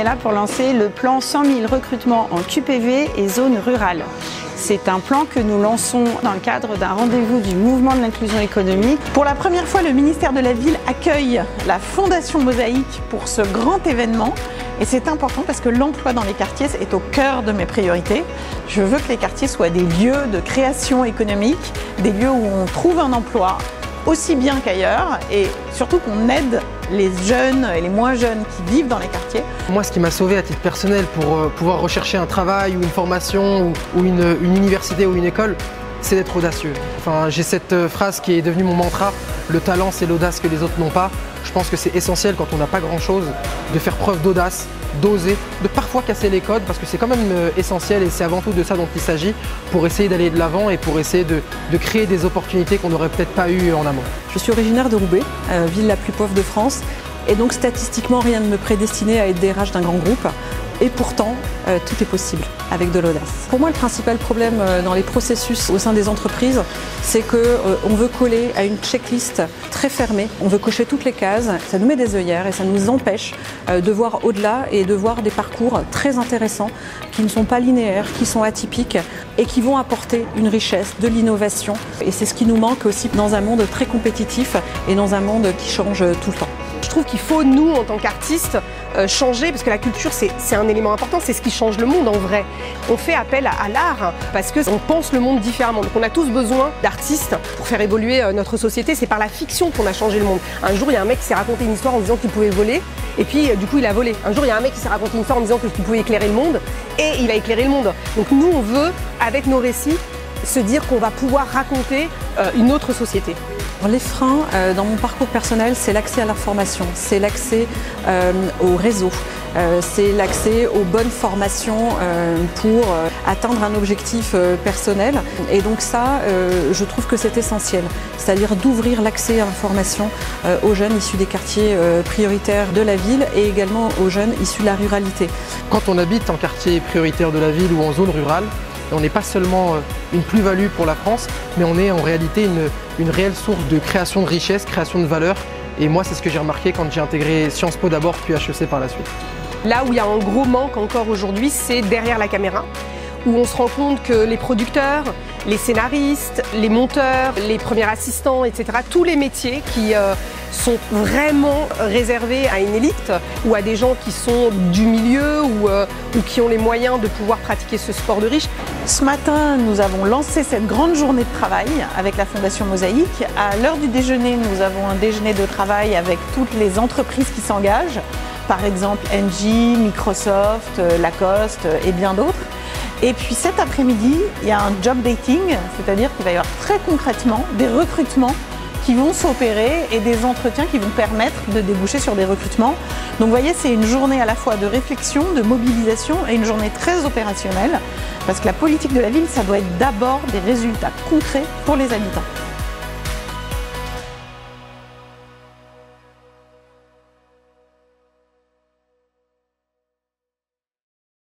est là pour lancer le plan 100 000 recrutements en QPV et zones rurales. C'est un plan que nous lançons dans le cadre d'un rendez-vous du mouvement de l'inclusion économique. Pour la première fois, le ministère de la Ville accueille la Fondation Mosaïque pour ce grand événement. Et c'est important parce que l'emploi dans les quartiers est au cœur de mes priorités. Je veux que les quartiers soient des lieux de création économique, des lieux où on trouve un emploi aussi bien qu'ailleurs et surtout qu'on aide les jeunes et les moins jeunes qui vivent dans les quartiers. Moi, ce qui m'a sauvé à titre personnel pour pouvoir rechercher un travail ou une formation ou une université ou une école, c'est d'être audacieux. Enfin, j'ai cette phrase qui est devenue mon mantra, le talent c'est l'audace que les autres n'ont pas. Je pense que c'est essentiel quand on n'a pas grand-chose de faire preuve d'audace, d'oser, de parfois casser les codes parce que c'est quand même essentiel et c'est avant tout de ça dont il s'agit pour essayer d'aller de l'avant et pour essayer de créer des opportunités qu'on n'aurait peut-être pas eues en amont. Je suis originaire de Roubaix, ville la plus pauvre de France et donc statistiquement rien ne me prédestinait à être DRH d'un grand groupe. Et pourtant, tout est possible avec de l'audace. Pour moi, le principal problème dans les processus au sein des entreprises, c'est qu'on veut coller à une checklist très fermée. On veut cocher toutes les cases, ça nous met des œillères et ça nous empêche de voir au-delà et de voir des parcours très intéressants qui ne sont pas linéaires, qui sont atypiques et qui vont apporter une richesse, de l'innovation. Et c'est ce qui nous manque aussi dans un monde très compétitif et dans un monde qui change tout le temps. Je trouve qu'il faut, nous, en tant qu'artistes, changer, parce que la culture, c'est un élément important, c'est ce qui change le monde en vrai. On fait appel à l'art parce qu'on pense le monde différemment. Donc on a tous besoin d'artistes pour faire évoluer notre société. C'est par la fiction qu'on a changé le monde. Un jour, il y a un mec qui s'est raconté une histoire en disant qu'il pouvait voler, et puis du coup, il a volé. Un jour, il y a un mec qui s'est raconté une histoire en disant qu'il pouvait éclairer le monde, et il a éclairé le monde. Donc nous, on veut, avec nos récits, se dire qu'on va pouvoir raconter une autre société. Les freins dans mon parcours personnel, c'est l'accès à l'information, c'est l'accès au réseau, c'est l'accès aux bonnes formations pour atteindre un objectif personnel. Et donc ça, je trouve que c'est essentiel, c'est-à-dire d'ouvrir l'accès à l'information aux jeunes issus des quartiers prioritaires de la ville et également aux jeunes issus de la ruralité. Quand on habite en quartier prioritaire de la ville ou en zone rurale, on n'est pas seulement une plus-value pour la France, mais on est en réalité une réelle source de création de richesse, création de valeur. Et moi, c'est ce que j'ai remarqué quand j'ai intégré Sciences Po d'abord, puis HEC par la suite. Là où il y a un gros manque encore aujourd'hui, c'est derrière la caméra, où on se rend compte que les producteurs, les scénaristes, les monteurs, les premiers assistants, etc., tous les métiers qui sont vraiment réservés à une élite ou à des gens qui sont du milieu ou qui ont les moyens de pouvoir pratiquer ce sport de riche. Ce matin, nous avons lancé cette grande journée de travail avec la Fondation Mosaïque. À l'heure du déjeuner, nous avons un déjeuner de travail avec toutes les entreprises qui s'engagent, par exemple Engie, Microsoft, Lacoste et bien d'autres. Et puis cet après-midi, il y a un job dating, c'est-à-dire qu'il va y avoir très concrètement des recrutements qui vont s'opérer et des entretiens qui vont permettre de déboucher sur des recrutements. Donc vous voyez, c'est une journée à la fois de réflexion, de mobilisation et une journée très opérationnelle parce que la politique de la ville, ça doit être d'abord des résultats concrets pour les habitants.